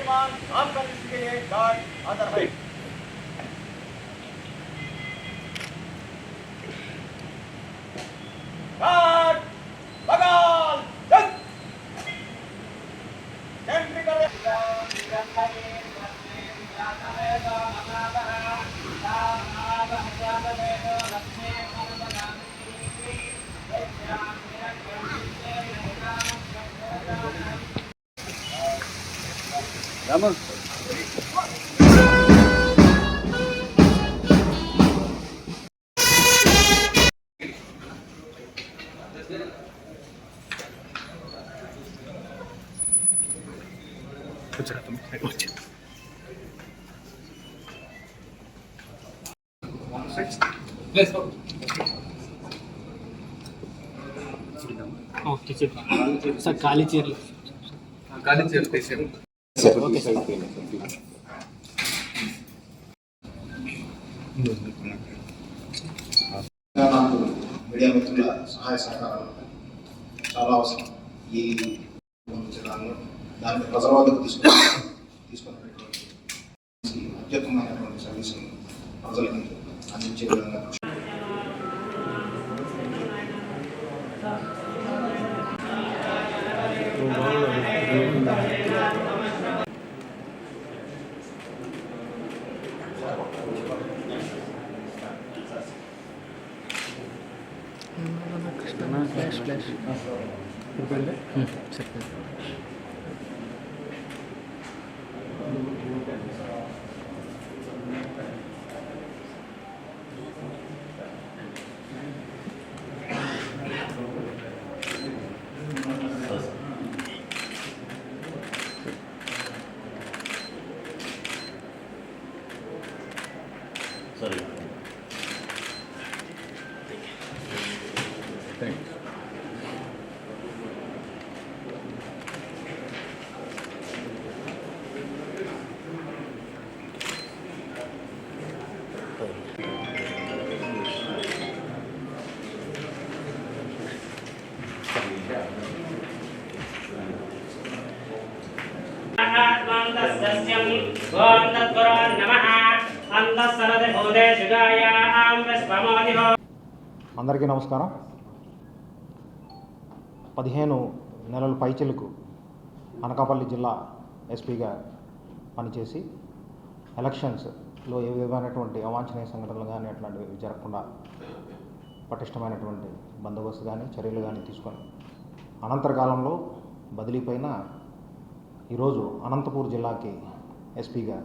कीर्तिमान नाम का के लिए गार्ड आदर है। गार्ड बगाल जंग एंट्री कर Ramon. సార్ ఖాళీ చీరలు మీడియా మిత్రుల సహాయ సహకారాలు చాలా అవసరం. ఈ జిల్లాలో దాన్ని ప్రజలవాదకు తీసుకున్నటువంటి అత్యుత్తమైనటువంటి సర్వీసులు ప్రజలకు అందించే విధంగా ఫ్లాష్ Sorry. Thanks. అందరికీ నమస్కారం. 15 నెలల పైచిలకు అనకాపల్లి జిల్లా ఎస్పీగా పనిచేసి ఎలక్షన్స్లో ఏ విధమైనటువంటి అవాంఛనీయ సంఘటనలు కానీ అట్లాంటివి జరగకుండా పటిష్టమైనటువంటి బందోబస్తు కానీ చర్యలు కానీ తీసుకొని అనంతరకాలంలో బదిలీ పైన ఈరోజు అనంతపూర్ జిల్లాకి ఎస్పీగా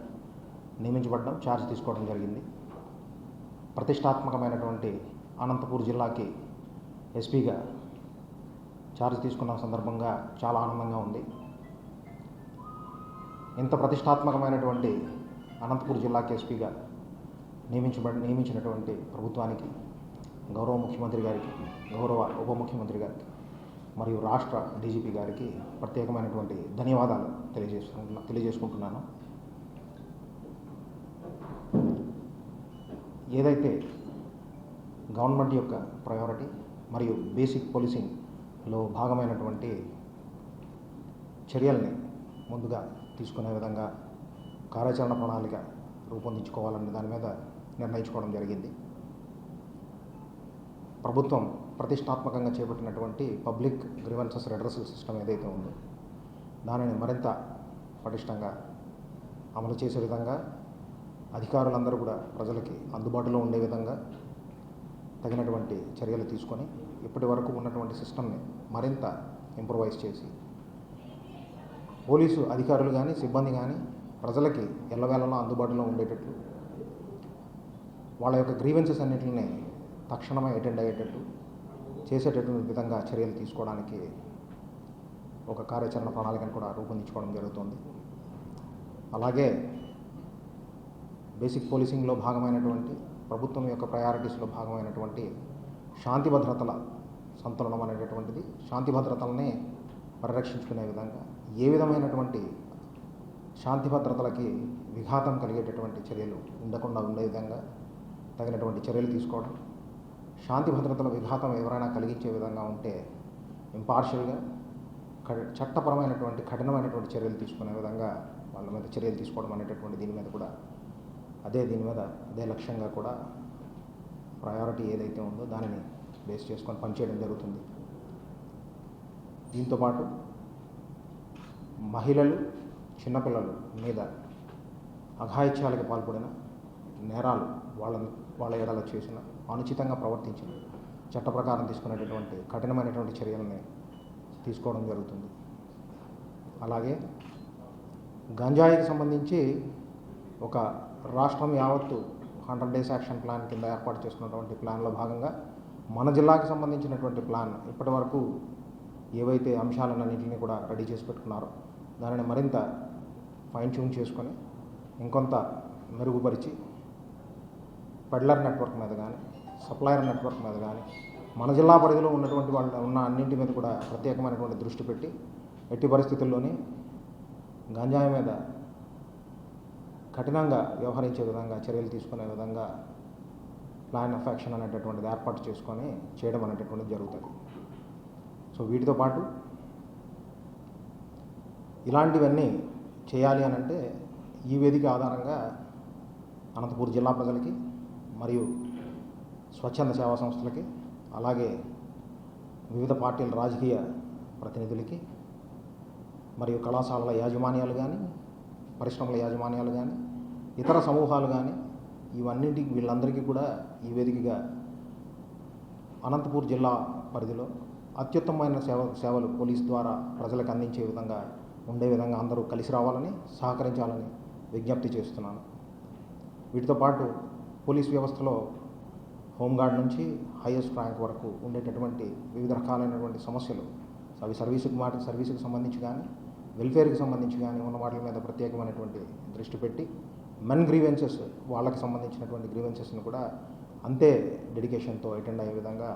నియమించబడడం, ఛార్జ్ తీసుకోవడం జరిగింది. ప్రతిష్టాత్మకమైనటువంటి అనంతపూర్ జిల్లాకి ఎస్పీగా ఛార్జ్ తీసుకున్న సందర్భంగా చాలా ఆనందంగా ఉంది. ఇంత ప్రతిష్టాత్మకమైనటువంటి అనంతపూర్ జిల్లాకి ఎస్పీగా నియమించినటువంటి ప్రభుత్వానికి, గౌరవ ముఖ్యమంత్రి గారికి, గౌరవ ఉప ముఖ్యమంత్రి గారికి మరియు రాష్ట్ర డీజీపీ గారికి ప్రత్యేకమైనటువంటి ధన్యవాదాలు తెలియజేసుకుంటున్నాను. ఏదైతే గవర్నమెంట్ యొక్క ప్రయారిటీ మరియు బేసిక్ పోలీసింగ్లో భాగమైనటువంటి చర్యల్ని ముందుగా తీసుకునే విధంగా కార్యాచరణ ప్రణాళిక రూపొందించుకోవాలనే దాని మీద నిర్ణయించుకోవడం జరిగింది. ప్రభుత్వం ప్రతిష్టాత్మకంగా చేపట్టినటువంటి పబ్లిక్ గ్రీవెన్సెస్ రెడ్రెసల్ సిస్టమ్ ఏదైతే ఉందో దానిని మరింత పటిష్టంగా అమలు చేసే విధంగా అధికారులందరూ కూడా ప్రజలకి అందుబాటులో ఉండే విధంగా తగినటువంటి చర్యలు తీసుకొని ఇప్పటి వరకు ఉన్నటువంటి సిస్టమ్ని మరింత ఇంప్రూవైజ్ చేసి పోలీసు అధికారులు కానీ సిబ్బంది కానీ ప్రజలకి ఎల్లవేళలా అందుబాటులో ఉండేటట్లు, వాళ్ళ యొక్క గ్రీవెన్సెస్ అన్నింటిని తక్షణమే అటెండ్ అయ్యేటట్టు చేసేటటువంటి విధంగా చర్యలు తీసుకోవడానికి ఒక కార్యాచరణ ప్రణాళికను కూడా రూపొందించుకోవడం జరుగుతుంది. అలాగే బేసిక్ పోలీసింగ్లో భాగమైనటువంటి ప్రభుత్వం యొక్క ప్రయారిటీస్లో భాగమైనటువంటి శాంతి భద్రతల సంతులనం అనేటటువంటిది, శాంతి భద్రతలని పరిరక్షించుకునే విధంగా ఏ విధమైనటువంటి శాంతి భద్రతలకి విఘాతం కలిగేటటువంటి చర్యలు ఉండకుండా ఉండే విధంగా తగినటువంటి చర్యలు తీసుకోవడం, శాంతి భద్రతల విఘాతం ఎవరైనా కలిగించే విధంగా ఉంటే ఇంపార్షియల్గా చట్టపరమైనటువంటి కఠినమైనటువంటి చర్యలు తీసుకునే విధంగా వాళ్ళ మీద చర్యలు తీసుకోవడం అనేటటువంటి దీని మీద కూడా అదే లక్ష్యంగా కూడా ప్రయారిటీ ఏదైతే ఉందో దానిని బేస్ చేసుకొని పనిచేయడం జరుగుతుంది. దీంతోపాటు మహిళలు, చిన్నపిల్లలు మీద అఘాయిత్యాలకు పాల్పడిన నేరాలు వాళ్ళ ఎడల చేసిన అనుచితంగా ప్రవర్తించిన చట్ట ప్రకారం తీసుకునేటటువంటి కఠినమైనటువంటి చర్యలని తీసుకోవడం జరుగుతుంది. అలాగే గంజాయికి సంబంధించి ఒక రాష్ట్రం యావత్తు 100 డేస్ యాక్షన్ ప్లాన్ కింద ఏర్పాటు చేసుకున్నటువంటి ప్లాన్లో భాగంగా మన జిల్లాకి సంబంధించినటువంటి ప్లాన్ ఇప్పటి వరకు ఏవైతే అంశాలన్నింటినీ కూడా రెడీ చేసి పెట్టుకున్నారో దానిని మరింత ఫైన్ ట్యూన్ చేసుకొని ఇంకొంత మెరుగుపరిచి పెడ్లర్ నెట్వర్క్ మీద కానీ సప్లయర్ నెట్వర్క్ మీద కానీ మన జిల్లా పరిధిలో ఉన్నటువంటి వాళ్ళు ఉన్న అన్నింటి మీద కూడా ప్రత్యేకమైనటువంటి దృష్టి పెట్టి ఎట్టి పరిస్థితుల్లోని గంజాయి మీద కఠినంగా వ్యవహరించే విధంగా చర్యలు తీసుకునే విధంగా ప్లాన్ ఆఫ్ యాక్షన్ అనేటటువంటిది ఏర్పాటు చేసుకొని చేయడం అనేటటువంటిది జరుగుతుంది. సో వీటితో పాటు ఇలాంటివన్నీ చేయాలి అని అంటే ఈ వేదిక ఆధారంగా అనంతపూర్ జిల్లా ప్రజలకి మరియు స్వచ్ఛంద సేవా సంస్థలకి అలాగే వివిధ పార్టీల రాజకీయ ప్రతినిధులకి మరియు కళాశాలల యాజమాన్యాలు కానీ పరిశ్రమల యాజమాన్యాలు కానీ ఇతర సమూహాలు కానీ ఇవన్నింటికి వీళ్ళందరికీ కూడా ఈ వేదికగా అనంతపూర్ జిల్లా పరిధిలో అత్యుత్తమమైన సేవలు పోలీస్ ద్వారా ప్రజలకు అందించే విధంగా ఉండే విధంగా అందరూ కలిసి రావాలని సహకరించాలని విజ్ఞప్తి చేస్తున్నాను. వీటితో పాటు పోలీస్ వ్యవస్థలో హోంగార్డ్ నుంచి హైయెస్ట్ ర్యాంక్ వరకు ఉండేటటువంటి వివిధ రకాలైనటువంటి సమస్యలు అవి సర్వీసుకు సంబంధించి కానీ వెల్ఫేర్కి సంబంధించి కానీ ఉన్న వాటి మీద ప్రత్యేకమైనటువంటి దృష్టి పెట్టి మెన్ గ్రీవెన్సెస్ వాళ్ళకి సంబంధించినటువంటి గ్రీవెన్సెస్ని కూడా అంతే డెడికేషన్తో అటెండ్ అయ్యే విధంగా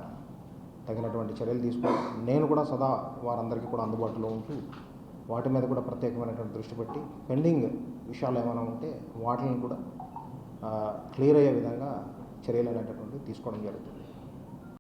తగినటువంటి చర్యలు తీసుకోవాలి. నేను కూడా సదా వారందరికీ కూడా అందుబాటులో ఉంటూ వాటి మీద కూడా ప్రత్యేకమైనటువంటి దృష్టి పెట్టి పెండింగ్ విషయాలు ఏమైనా ఉంటే వాటిని కూడా క్లియర్ అయ్యే విధంగా చర్యలు అనేటటువంటి తీసుకోవడం జరుగుతుంది.